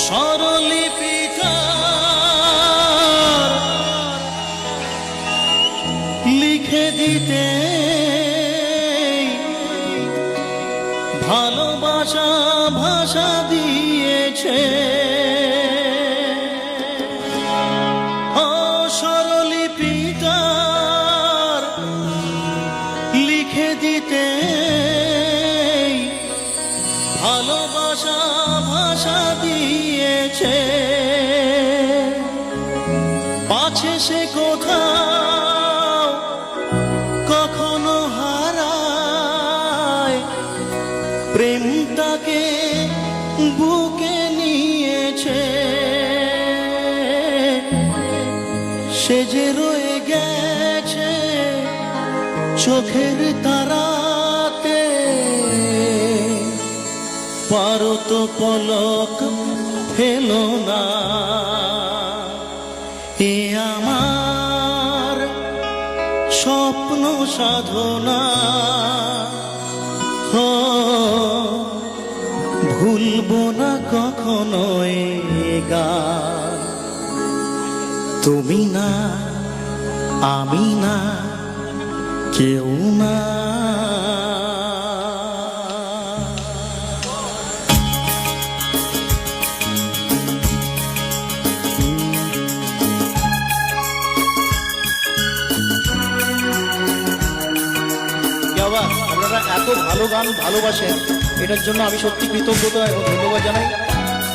স্বরলিপিটা লিখে দিতে ভালোবাসা ভাষা দিয়েছে। ও স্বরলিপিটা লিখে দিতে ভালোবাসা ভাষা দিয়েছে। পাছে সে কোথাও কখনো হারায়, প্রেমটাকে বুকে নিয়েছে। সে যে রয়ে গেছে চোখের তারাতে, পারো তো পলক ফেলো না। এ আমার স্বপ্ন সাধনা, ভুলবো না কখনো এ গান। তুমি না, আমি না, কেউ না। আপনারা এত ভালো গান ভালোবাসেন, এটার জন্য আমি সত্যি কৃতজ্ঞতা এবং ধন্যবাদ জানাই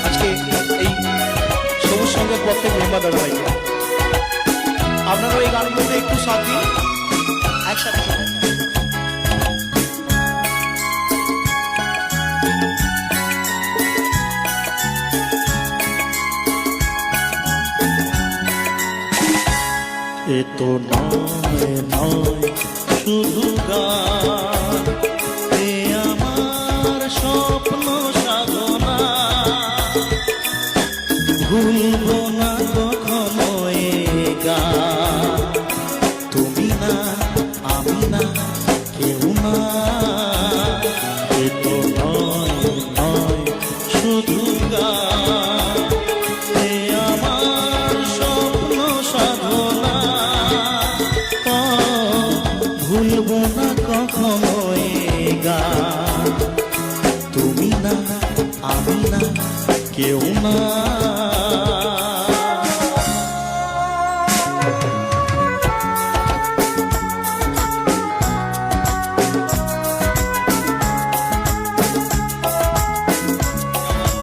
আজকে এই সবুজ সঙ্গের পক্ষে মেম্বার দাদা ভাইকে। আপনারা এই গানগুলোতে একটু সাথ দিন একসাথে। এ তো নয় নয় শুধু গান, এ আমার স্বপ্ন সাধনা। ভুলবো না কখনো এ গান। তুমি না, আমি না, কেউ না। এ তো নয় নয় শুধু গান, এ আমার স্বপ্ন সাধনা। ভুলবো না কখনো এ গান। তুমি না, আমি না, কেউ না।